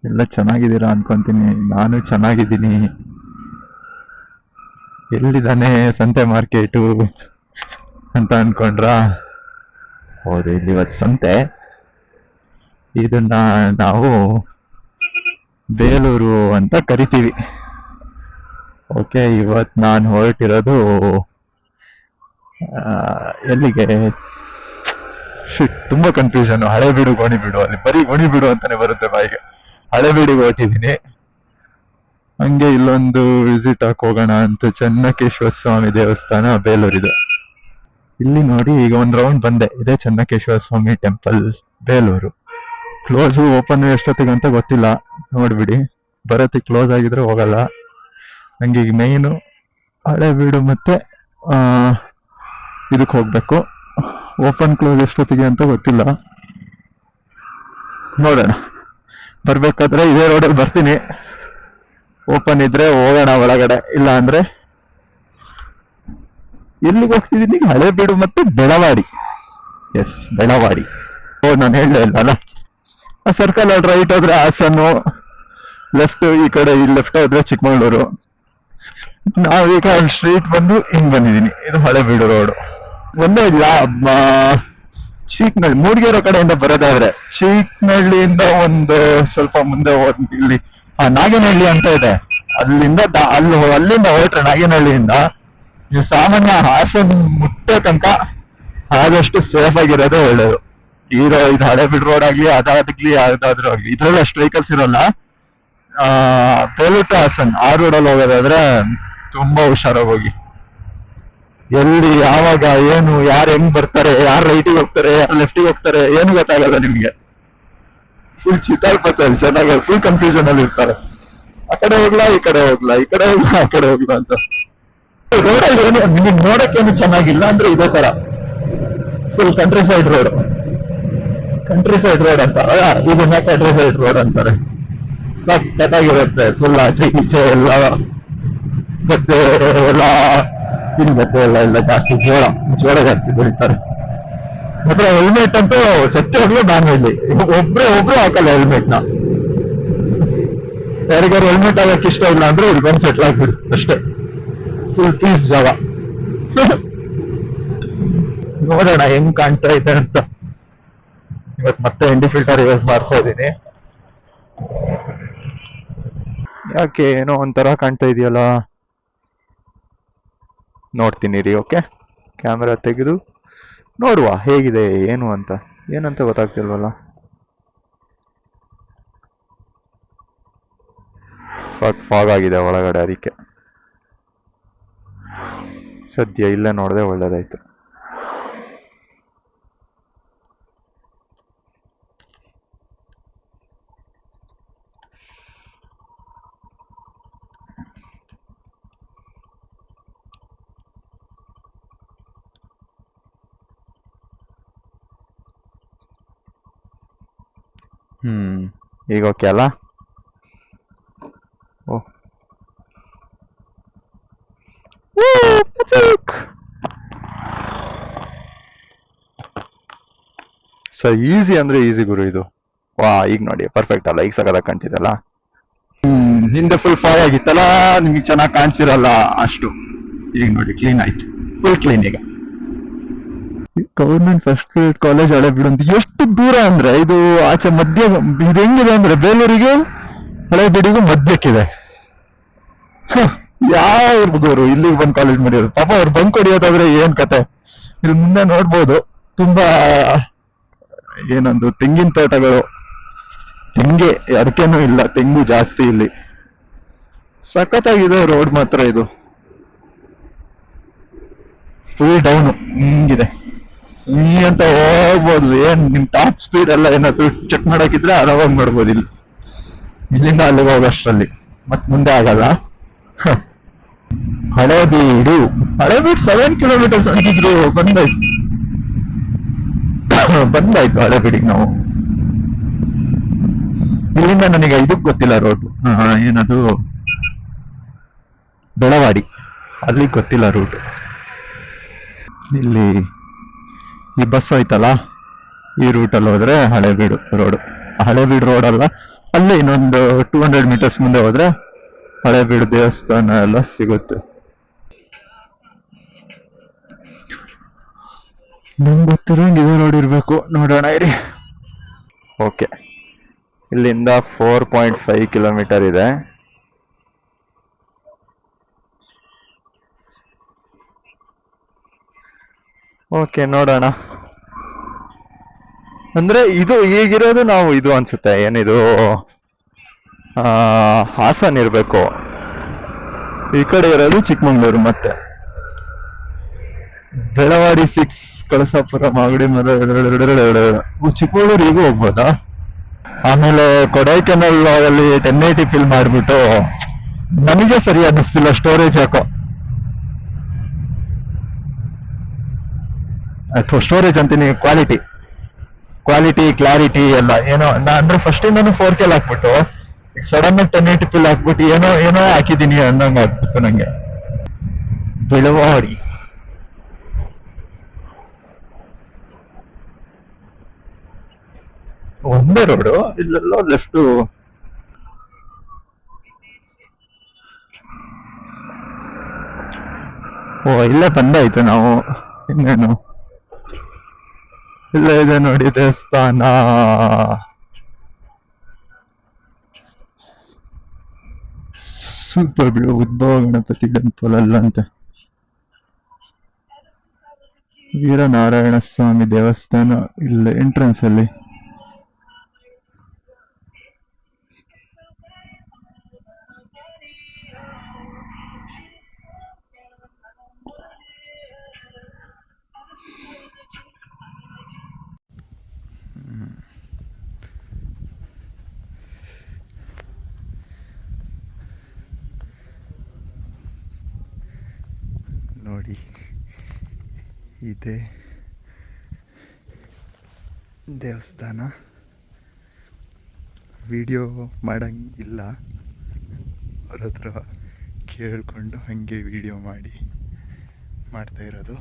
ಎಲ್ಲ ಚೆನ್ನಾಗಿದ್ದೀರಾ ಅನ್ಕೊಂತೀನಿ. ನಾನು ಚೆನ್ನಾಗಿದ್ದೀನಿ. ಎಲ್ಲಿದ್ದಾನೆ ಸಂತೆ ಮಾರ್ಕೆಟು ಅಂತ ಅನ್ಕೊಂಡ್ರ? ಹೌದು, ಇಲ್ಲಿ ಇವತ್ತು ಸಂತೆ. ಇದನ್ನ ನಾವು ಬೇಲೂರು ಅಂತ ಕರಿತೀವಿ. ಓಕೆ, ಇವತ್ ನಾನು ಹೊರಟಿರೋದು ಎಲ್ಲಿಗೆ? ತುಂಬಾ ಕನ್ಫ್ಯೂಷನ್. ಹಳೆಬೀಡು ಗೋಣಿಬೀಡು, ಅಲ್ಲಿ ಬರೀ ಗೋಣಿಬೀಡು ಅಂತಾನೆ ಬರುತ್ತೆ ಬಾಯಿಗೆ. ಹಳೆಬೀಡಿಗೆ ಹೊರಟಿದ್ದೀನಿ. ಹಂಗೆ ಇಲ್ಲೊಂದು ವಿಸಿಟ್ ಹಾಕಿ ಹೋಗೋಣ ಅಂತ. ಚೆನ್ನಕೇಶ್ವರ ಸ್ವಾಮಿ ದೇವಸ್ಥಾನ ಬೇಲೂರಿದೆ. ಇಲ್ಲಿ ನೋಡಿ, ಈಗ ಒಂದ್ ರೌಂಡ್ ಬಂದೆ. ಇದೇ ಚೆನ್ನಕೇಶ್ವರ ಸ್ವಾಮಿ ಟೆಂಪಲ್, ಬೇಲೂರು. ಕ್ಲೋಸ್ ಓಪನ್ ಎಷ್ಟೊತ್ತಿಗೆ ಅಂತ ಗೊತ್ತಿಲ್ಲ, ನೋಡ್ಬಿಡಿ. ಬರತ್ತೆ ಕ್ಲೋಸ್ ಆಗಿದ್ರೆ ಹೋಗಲ್ಲ. ನಂಗೆ ಈಗ ಮೈನು ಹಳೆಬೀಡು ಮತ್ತೆ ಇದಕ್ಕೆ ಹೋಗ್ಬೇಕು. ಓಪನ್ ಕ್ಲೋಸ್ ಎಷ್ಟೊತ್ತಿಗೆ ಅಂತ ಗೊತ್ತಿಲ್ಲ, ನೋಡೋಣ. ಬರ್ಬೇಕಾದ್ರೆ ಇದೇ ರೋಡಲ್ಲಿ ಬರ್ತೀನಿ. ಓಪನ್ ಇದ್ರೆ ಹೋಗೋಣ ಒಳಗಡೆ, ಇಲ್ಲ ಅಂದ್ರೆ ಎಲ್ಲಿಗೆ ಹೋಗ್ತಿದ್ದೀನಿ? ಹಳೆಬೀಡು ಮತ್ತೆ ಬೆಳವಾಡಿ. ಎಸ್, ಬೆಳವಾಡಿ. ನಾನು ಹೇಳಲೇ ಇಲ್ಲ ಅಲ್ಲ. ಆ ಸರ್ಕಲ್ ಅಲ್ಲಿ ರೈಟ್ ಹೋದ್ರೆ ಹಾಸನ್ನು, ಲೆಫ್ಟ್ ಈ ಕಡೆ ಲೆಫ್ಟ್ ಹೋದ್ರೆ ಚಿಕ್ಕಮಗಳೂರು. ನಾವೀಗ ಸ್ಟ್ರೀಟ್ ಬಂದು ಹಿಂಗ್ ಬಂದಿದ್ದೀನಿ. ಇದು ಹಳೆಬೀಡು ರೋಡ್. ಒಂದೇ ಇಲ್ಲ, ಚೀಕ್ನಳ್ಳಿ ಮೂಡಿಗೆರೆ ಕಡೆಯಿಂದ ಬರೋದಾದ್ರೆ ಚೀಕ್ನಳ್ಳಿಯಿಂದ ಒಂದು ಸ್ವಲ್ಪ ಮುಂದೆ ಇಲ್ಲಿ ನಾಗೇನಹಳ್ಳಿ ಅಂತ ಇದೆ. ಅಲ್ಲಿಂದ ಅಲ್ಲಿಂದ ಹೊರಟ್ರೆ ನಾಗೇನಹಳ್ಳಿಯಿಂದ ನೀವು ಸಾಮಾನ್ಯ ಹಾಸನ್ ಮುಟ್ಟೆ ತನಕ ಆದಷ್ಟು ಸೇಫ್ ಆಗಿರೋದೇ ಒಳ್ಳೇದು. ಇದು ಹಳೆಬೀಡು ರೋಡ್ ಆಗ್ಲಿ, ಅದಾಗ್ಲಿ, ಯಾವ್ದಾದ್ರು ಆಗ್ಲಿ, ಇದ್ರಲ್ಲಿ ಅಷ್ಟು ವೆಹಿಕಲ್ಸ್ ಇರೋಲ್ಲ. ಬೇಲೂರು ಟು ಹಾಸನ್ ಆ ರೋಡಲ್ಲಿ ಹೋಗೋದಾದ್ರೆ ತುಂಬಾ ಹುಷಾರಾಗಿ ಹೋಗಿ. ಎಲ್ಲಿ ಯಾವಾಗ ಏನು, ಯಾರು ಹೆಂಗ್ ಬರ್ತಾರೆ, ಯಾರು ರೈಟಿಗೆ ಹೋಗ್ತಾರೆ, ಯಾರು ಲೆಫ್ಟಿಗೆ ಹೋಗ್ತಾರೆ, ಏನು ಗೊತ್ತಾಗಲ್ಲ ನಿಮ್ಗೆ. ಫುಲ್ ಚಿತ್ತಾಲ್ಪತ್ತಲ್ಲಿ ಚೆನ್ನಾಗಿ ಫುಲ್ ಕನ್ಫ್ಯೂಷನ್ ಅಲ್ಲಿ ಇರ್ತಾರೆ. ಆ ಕಡೆ ಹೋಗ್ಲಾ, ಈ ಕಡೆ ಹೋಗ್ಲಾ, ಈ ಕಡೆ ಹೋಗ್ಲಾ, ಆ ಕಡೆ ಹೋಗ್ಲಾ ಅಂತ. ರೋಡಲ್ಲಿ ಏನು ನಿಮಗೆ ನೋಡಕ್ಕೇನು ಚೆನ್ನಾಗಿಲ್ಲ ಅಂದ್ರೆ ಇದೇ ತರ full country side road. Country side road ಅಂತ ಇದನ್ನ ಕಂಟ್ರಿ ಸೈಡ್ ರೋಡ್ ಅಂತಾರೆ. ಸಖತ್ತಾಗಿರುತ್ತೆ. ಫುಲ್ ಆಚೆ ಈಚೆ ಎಲ್ಲ ಗದ್ದೆ ಎಲ್ಲ, ಇಲ್ಲಿ ಗದ್ದೆ ಎಲ್ಲ ಜಾಸ್ತಿ ಜೋಳ ಜಾಸ್ತಿ ಬೆಳಿತಾರೆ. ಮಾತ್ರ ಹೆಲ್ಮೆಟ್ ಅಂತೂ ಸತ್ಯವಾಗ್ಲೂ ನಾನು ಇಲ್ಲಿ ಒಬ್ರು ಹಾಕಲ್ಲ ಹೆಲ್ಮೆಟ್ ನ. ಯಾರಿಗಾರು ಹೆಲ್ಮೆಟ್ ಆಗಕ್ಕೆ ಇಷ್ಟ ಇಲ್ಲ ಅಂದ್ರೆ ಇಲ್ಲಿ ಬಂದು ಸೆಟ್ಲ್ ಆಗ್ಬಿಡು ಅಷ್ಟೇ. ಫುಲ್ ಪೀಸ್ ಜಾಗ. ನೋಡೋಣ ಹೆಂಗ್ ಕಾಣ್ತಾ ಇದೆ ಅಂತ. ಇವತ್ ಮತ್ತೆ ಇಂಡಿ ಫಿಲ್ಟರ್ ಯೂಸ್ ಮಾಡ್ತಾ ಇದ್ದೀನಿ. ಯಾಕೆ ಏನೋ ಒಂಥರ ಕಾಣ್ತಾ ಇದೆಯಲ್ಲ? ನೋಡ್ತೀನಿ ರೀ. ಓಕೆ, ಕ್ಯಾಮೆರಾ ತೆಗೆದು ನೋಡುವ ಹೇಗಿದೆ ಏನು ಅಂತ. ಏನಂತ ಗೊತ್ತಾಗ್ತಿಲ್ವಲ್ಲ. ಫಾಗ್ ಆಗಿದೆ ಒಳಗಡೆ, ಅದಕ್ಕೆ ಸದ್ಯ ಇಲ್ಲೇ ನೋಡದೆ ಒಳ್ಳೇದಾಯ್ತು. ಈಗ ಓಕೆ ಅಲ್ಲ? ಓ, ಸರ್ ಈಸಿ ಅಂದ್ರೆ ಈಸಿ ಗುರು ಇದು. ವಾ, ಈಗ ನೋಡಿ ಪರ್ಫೆಕ್ಟ್ ಅಲ್ಲ? ಈಗ ಸಗದ ಕಾಣ್ತಿದಲ್ಲ. ಹಿಂದೆ ಫುಲ್ ಫಾಯ್ ಆಗಿತ್ತಲ್ಲ, ನಿಮಗೆ ಚೆನ್ನಾಗಿ ಕಾಣಿಸಿರಲ್ಲ ಅಷ್ಟು. ಈಗ ನೋಡಿ ಕ್ಲೀನ್ ಆಯ್ತು, ಫುಲ್ ಕ್ಲೀನ್. ಈಗ government first grade college Halebidu ಅಂತ. ಎಷ್ಟು ದೂರ ಅಂದ್ರೆ ಇದು ಆಚೆ ಮಧ್ಯ. ಇದು ಹೆಂಗಿದೆ ಅಂದ್ರೆ ಬೇಲೂರಿಗೆ ಹಳೆಬೀಡಿಗೂ ಮಧ್ಯಕ್ಕಿದೆ. ಯಾವ ಹುಡುಗರು ಇಲ್ಲಿಗೆ ಬಂದು ಕಾಲೇಜ್ ಮಾಡಿರೋದು? ಪಾಪ ಅವ್ರು ಬಂಕ್ ಹೊಡಿಯೋದಾದ್ರೆ ಏನ್ ಕತೆ. ಇಲ್ಲಿ ಮುಂದೆ ನೋಡ್ಬೋದು ತುಂಬಾ ಏನೊಂದು ತೆಂಗಿನ ತೋಟಗಳು. ತೆಂಗೆ, ಅಡಿಕೆನೂ ಇಲ್ಲ, ತೆಂಗು ಜಾಸ್ತಿ ಇಲ್ಲಿ. ಸಖತ್ತಾಗಿದೆ ರೋಡ್ ಮಾತ್ರ. ಇದು ಫುಲ್ ಡೌನು ಹಿಂಗಿದೆ. ಈ ಅಂತ ಹೋಗ್ಬೋದು. ಏನ್ ನಿಮ್ ಟಾಪ್ ಸ್ಪೀಡ್ ಎಲ್ಲ ಏನಾದ್ರು ಚೆಕ್ ಮಾಡಕ್ಕಿದ್ರೆ ಆರಾಮಾಗಿ ಮಾಡ್ಬೋದು. ಇಲ್ಲಿ ಇಲ್ಲಿಂದ ಅಲ್ಲಿಗೆ ಹೋಗೋಷ್ಟರಲ್ಲಿ ಮತ್ ಮುಂದೆ ಆಗಲ್ಲ. ಹಳೇಬೀಡು 7 ಕಿಲೋಮೀಟರ್ಸ್ ಅಂತಿದ್ರು. ಬಂದಾಯ್ತು ಹಳೇಬೀಡಿಗೆ ನಾವು. ಇಲ್ಲಿಂದ ನನಗೆ ಇದಕ್ ಗೊತ್ತಿಲ್ಲ ರೋಡ್, ಏನದು ಬೆಳವಾಡಿ, ಅಲ್ಲಿಗೆ ಗೊತ್ತಿಲ್ಲ ರೂಟ್. ಇಲ್ಲಿ ಈ ಬಸ್ ಹೋಯ್ತಲ್ಲ, ಈ ರೂಟಲ್ಲಿ ಹೋದ್ರೆ ಹಳೇಬೀಡು ರೋಡ್. ಹಳೇಬೀಡು ರೋಡ್ ಅಲ್ಲ, ಅಲ್ಲೇ ಇನ್ನೊಂದು 200 ಮೀಟರ್ಸ್ ಮುಂದೆ ಹೋದ್ರೆ ಹಳೇಬೀಡು ದೇವಸ್ಥಾನ ಎಲ್ಲ ಸಿಗುತ್ತೆ. ನಂಗೆ ಗೊತ್ತಿರೋಂಗೆ ಇದು ನೋಡಿರ್ಬೇಕು, ನೋಡೋಣ ಇರಿ. ಓಕೆ, ಇಲ್ಲಿಂದ 4.5 ಕಿಲೋಮೀಟರ್ ಇದೆ. ಓಕೆ, ನೋಡೋಣ. ಅಂದ್ರೆ ಇದು ಈಗಿರೋದು ನಾವು ಇದು ಅನ್ಸುತ್ತೆ, ಏನಿದು ಹಾಸನ್ ಇರ್ಬೇಕು. ಈ ಕಡೆ ಇರೋದು ಚಿಕ್ಕಮಂಗ್ಳೂರು. ಮತ್ತೆ ಬೆಳವಾಡಿ 6, ಕಳಸಾಪುರ, ಮಾಗಡಿ ಮರ, ಚಿಕ್ಕಮಂಗ್ಳೂರು ಈಗ ಹೋಗ್ಬೋದಾ? ಆಮೇಲೆ ಕೊಡೈಕೆನಾಲ್ ಅಲ್ಲಿ 1080 ಫಿಲ್ಮ್ ಮಾಡ್ಬಿಟ್ಟು ನನಗೆ ಸರಿ ಅನ್ನಿಸ್ತಿಲ್ಲ ಸ್ಟೋರೇಜ್ ಯಾಕೋ. ಅಥವಾ ಸ್ಟೋರೇಜ್ ಅಂತೀನಿ, ಕ್ವಾಲಿಟಿ ಕ್ಲಾರಿಟಿ ಎಲ್ಲ ಏನೋ. ಅಂದ್ರೆ ಫಸ್ಟ್ ಇಂದಾನು 4K ಹಾಕ್ಬಿಟ್ಟು ಸಡನ್ ಆಗಿ 1080 ಫಿಲ್ ಹಾಕ್ಬಿಟ್ಟು ಏನೋ ಏನೋ ಹಾಕಿದೀನಿ ಅನ್ನಂಗ ಆಗ್ಬಿಡ್ತು ನಂಗೆ. ಬೆಳವಾಡಿ ಒಂದೇ ರೋಡು, ಇಲ್ಲೆಲ್ಲೋ ಲೆಫ್ಟ್. ಓ, ಇಲ್ಲೇ ಬಂದಾಯ್ತು ನಾವು. ಇನ್ನೇನು ಇಲ್ಲೇ ಇದೆ ನೋಡಿ ದೇವಸ್ಥಾನ. ಸೂಪರ್ ಬಿಡು, ಉದ್ಭವ ಗಣಪತಿ ಟೆಂಪಲ್ ಅಲ್ಲಂತೆ. ವೀರನಾರಾಯಣ ಸ್ವಾಮಿ ದೇವಸ್ಥಾನ ಇಲ್ಲೇ ಎಂಟ್ರೆನ್ಸ್ ಅಲ್ಲಿ. ನೋಡಿ, ಇದೆ ದೇವಸ್ಥಾನ. ವಿಡಿಯೋ ಮಾಡಂಗಿಲ್ಲ, ಅವ್ರ ಹತ್ರ ಕೇಳಿಕೊಂಡು ಹಾಗೆ ವಿಡಿಯೋ ಮಾಡ್ತಾ ಇರೋದು.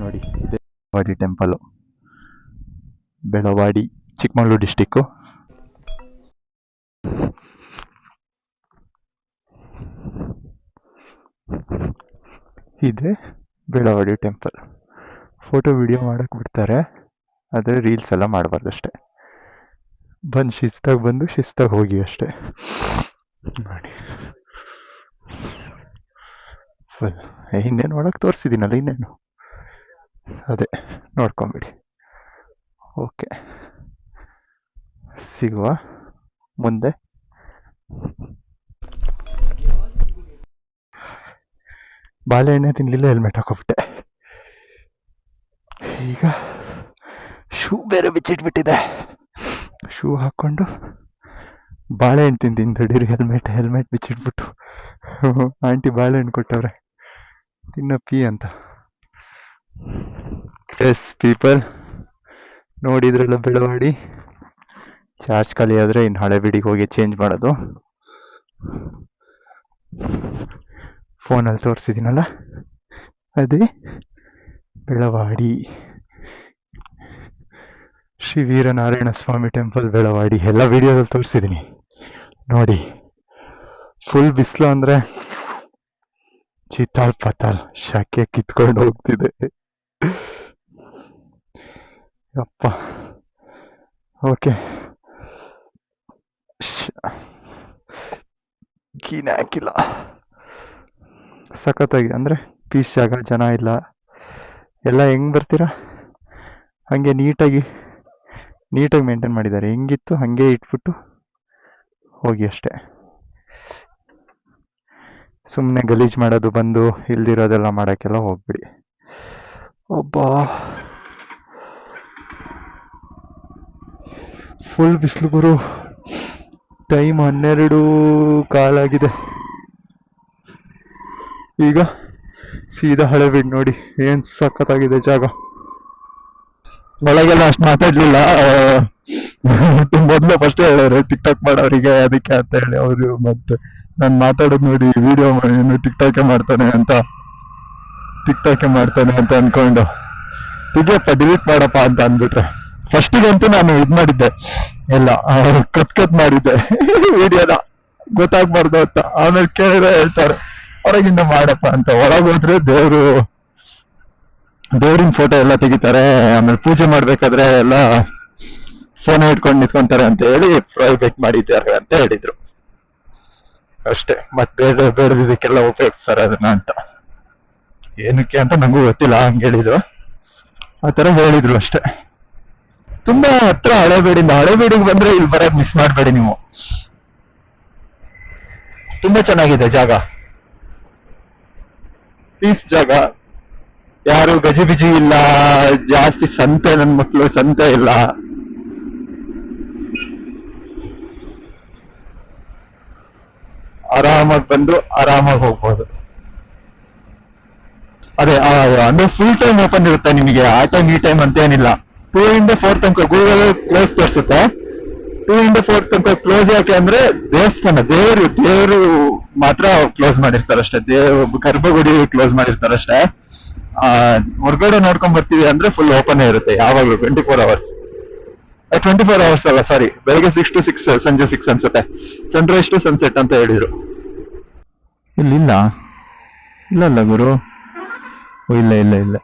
ನೋಡಿ, ಬೆಳವಾಡಿ ಟೆಂಪಲ್, ಬೆಳವಾಡಿ, ಚಿಕ್ಕಮಗಳೂರು ಡಿಸ್ಟಿಕ್ಕು. ಇದೆ ಬೆಳವಾಡಿ ಟೆಂಪಲ್. ಫೋಟೋ ವಿಡಿಯೋ ಮಾಡಕ್ ಬಿಡ್ತಾರೆ, ಆದರೆ ರೀಲ್ಸ್ ಎಲ್ಲ ಮಾಡಬಾರ್ದಷ್ಟೆ. ಬಂದು ಶಿಸ್ತಾಗಿ ಬಂದು ಶಿಸ್ತಾಗಿ ಹೋಗಿ ಅಷ್ಟೆ. ನೋಡಿ ಫುಲ್ ಇನ್ನೇನು ಒಳಗೆ ತೋರಿಸಿದ್ದೀನಲ್ಲ, ಇನ್ನೇನು ಅದೇ ನೋಡ್ಕೊಂಬಿಡಿ. ಓಕೆ, ಸಿಗುವ ಮುಂದೆ. ಬಾಳೆಹಣ್ಣೆ ತಿನ್ಲಿಲ್ಲ, ಹೆಲ್ಮೆಟ್ ಹಾಕೋಬಿಟ್ಟೆ. ಈಗ ಶೂ ಬೇರೆ ಬಿಚ್ಚಿಟ್ಬಿಟ್ಟಿದೆ. ಶೂ ಹಾಕೊಂಡು ಬಾಳೆಹಣ್ಣು ತಿಂತೀನಿ ತಡೀರಿ. ಹೆಲ್ಮೆಟ್ ಬಿಚ್ಚಿಟ್ಬಿಟ್ಟು ಆಂಟಿ ಬಾಳೆಹಣ್ಣು ಕೊಟ್ಟವ್ರೆ, ತಿನ್ನಪ್ಪಿ ಅಂತ. ಎಸ್ ಪೀಪಲ್, ನೋಡಿದ್ರಲ್ಲ ಬೆಳವಾಡಿ. ಚಾರ್ಜ್ ಖಾಲಿ ಆದರೆ ಇನ್ನು ಹಳೆಬೀಡಿಗೆ ಹೋಗಿ ಚೇಂಜ್ ಮಾಡೋದು. ಫೋನಲ್ಲಿ ತೋರಿಸಿದ್ದೀನಲ್ಲ, ಅದೇ ಬೆಳವಾಡಿ. ಶ್ರೀ ವೀರನಾರಾಯಣ ಸ್ವಾಮಿ ಟೆಂಪಲ್ ಬೆಳವಾಡಿ. ಎಲ್ಲ ವಿಡಿಯೋದಲ್ಲಿ ತೋರಿಸಿದ್ದೀನಿ ನೋಡಿ. ಫುಲ್ ಬಿಸಿಲು ಅಂದರೆ ಚಿತ್ತಾಳ್ ಪತಾಲ್ ಶಾಖೆ ಕಿತ್ಕೊಂಡು ಹೋಗ್ತಿದೆ. ಅಪ್ಪ ಓಕೆ, ಕೀನೇ ಹಾಕಿಲ್ಲ. ಸಖತ್ತಾಗಿ ಅಂದರೆ ಪೀಸ್ ಜಾಗ, ಜನ ಇಲ್ಲ. ಎಲ್ಲ ಹೆಂಗ್ ಬರ್ತೀರಾ ಹಂಗೆ ನೀಟಾಗಿ ಮೇಂಟೈನ್ ಮಾಡಿದ್ದಾರೆ. ಹೆಂಗಿತ್ತು ಹಂಗೆ ಇಟ್ಬಿಟ್ಟು ಹೋಗಿ ಅಷ್ಟೆ. ಸುಮ್ಮನೆ ಗಲೀಜ್ ಮಾಡೋದು ಬಂದು ಇಲ್ದಿರೋದೆಲ್ಲ ಮಾಡೋಕ್ಕೆಲ್ಲ ಹೋಗ್ಬಿಡಿ. ಒಬ್ಬ ಫುಲ್ ಬಿಸಿಲು ಗುರು. ಟೈಮ್ 12:15 ಈಗ ಸೀದಾ ಹಳೆಬೀಡು. ನೋಡಿ ಏನ್ ಸಖತ್ತಾಗಿದೆ ಜಾಗ. ಒಳಗೆಲ್ಲ ಅಷ್ಟು ಮಾತಾಡ್ಲಿಲ್ಲ. ಮೊದ್ಲು ಫಸ್ಟ್ ಹೇಳೋರು ಟಿಕ್ ಟಾಕ್ ಮಾಡೋರಿಗೆ ಅದಕ್ಕೆ ಅಂತ ಹೇಳಿ, ಅವರು ಮತ್ತೆ ನಾನು ಮಾತಾಡೋದು ನೋಡಿ ವಿಡಿಯೋ ಟಿಕ್ ಟಾಕೆ ಮಾಡ್ತಾನೆ ಅಂತ ಅನ್ಕೊಂಡು ತೆಗಿಯಪ್ಪ ಡಿಲೀಟ್ ಮಾಡಪ್ಪ ಅಂತ ಅಂದ್ಬಿಟ್ರೆ. ಫಸ್ಟಿಗಂತೂ ನಾನು ಇದ್ ಮಾಡಿದ್ದೆ, ಎಲ್ಲ ಕತ್ ಮಾಡಿದ್ದೆ ವಿಡಿಯೋನ, ಗೊತ್ತಾಗ್ಬಾರ್ದು ಅಂತ. ಆಮೇಲೆ ಕೇಳಿದ್ರೆ ಹೇಳ್ತಾರೆ ಹೊರಗಿಂದ ಮಾಡಪ್ಪ ಅಂತ. ಒಳಗೋದ್ರೆ ದೇವ್ರಿನ ಫೋಟೋ ಎಲ್ಲ ತೆಗಿತಾರೆ, ಆಮೇಲೆ ಪೂಜೆ ಮಾಡ್ಬೇಕಾದ್ರೆ ಎಲ್ಲ ಫೋನ್ ಇಟ್ಕೊಂಡು ನಿಂತ್ಕೊಂತಾರೆ ಅಂತ ಹೇಳಿ ಪ್ರೈವೇಟ್ ಮಾಡಿದ್ದಾರೆ ಅಂತ ಹೇಳಿದ್ರು ಅಷ್ಟೇ. ಮತ್ತೆ ಬೇಡದಿದ್ದಕ್ಕೆಲ್ಲ ಉಪಯೋಗಿಸ್ತಾರೆ ಅದನ್ನ ಅಂತ. ಏನಕ್ಕೆ ಅಂತ ನಂಗೂ ಗೊತ್ತಿಲ್ಲ, ಹಂಗೆ ಹೇಳಿದ್ರು, ಆತರ ಹೇಳಿದ್ರು ಅಷ್ಟೇ. ತುಂಬಾ ಹತ್ರ ಹಳೆಬೀಡಿಗೆ ಬಂದ್ರೆ ಇಲ್ಲಿ ಬರೋದ್ ಮಿಸ್ ಮಾಡ್ಬೇಡಿ ನೀವು. ತುಂಬಾ ಚೆನ್ನಾಗಿದೆ ಜಾಗ, ಪೀಸ್ ಜಾಗ. ಯಾರು ಗಜಿಬಿಜಿ ಇಲ್ಲ, ಜಾಸ್ತಿ ಸಂತೆ, ನನ್ ಮಕ್ಳು ಸಂತೆ ಇಲ್ಲ. ಆರಾಮಾಗಿ ಬಂದು ಆರಾಮಾಗಿ ಹೋಗ್ಬೋದು. ಅದೇ ಅಂದ್ರೆ ಫುಲ್ ಟೈಮ್ ಓಪನ್ ಇರುತ್ತೆ ನಿಮಗೆ, ಆ ಟೈಮ್ ಈ ಟೈಮ್ ಅಂತ ಏನಿಲ್ಲ. 2 ಇಂದ 4 ತನಕ ಗೂಗಲ್ ಕ್ಲೋಸ್ ತೋರಿಸುತ್ತೆ. 2 ಇಂದ 4 ತನಕ ಕ್ಲೋಸ್. ಯಾಕೆ ಅಂದ್ರೆ ದೇವಸ್ಥಾನ, ದೇವರು ಮಾತ್ರ ಕ್ಲೋಸ್ ಮಾಡಿರ್ತಾರಷ್ಟೇ. ಗರ್ಭಗುಡಿ ಕ್ಲೋಸ್ ಮಾಡಿರ್ತಾರಷ್ಟೇ. ಹೊರಗಡೆ ನೋಡ್ಕೊಂಡ್ ಬರ್ತೀವಿ ಅಂದ್ರೆ ಫುಲ್ ಓಪನ್ ಇರುತ್ತೆ ಯಾವಾಗ್ಲೂ, 24 hours. 24 hours ಅಲ್ಲ, ಸಾರಿ, ಬೆಳಿಗ್ಗೆ 6 to 6, ಸಂಜೆ 6 ಅನ್ಸುತ್ತೆ. ಸನ್ರೈಸ್ ಟು ಸನ್ಸೆಟ್ ಅಂತ ಹೇಳಿದ್ರು. ಇಲ್ಲ ಗುರು, ಇಲ್ಲ.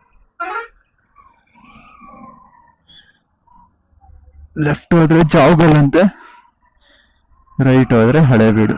ಲೆಫ್ಟ್ ಹೋದ್ರೆ ಜಾವಗಲ್ ಅಂತೆ, ರೈಟ್ ಹೋದ್ರೆ ಹಳೆಬೀಡು.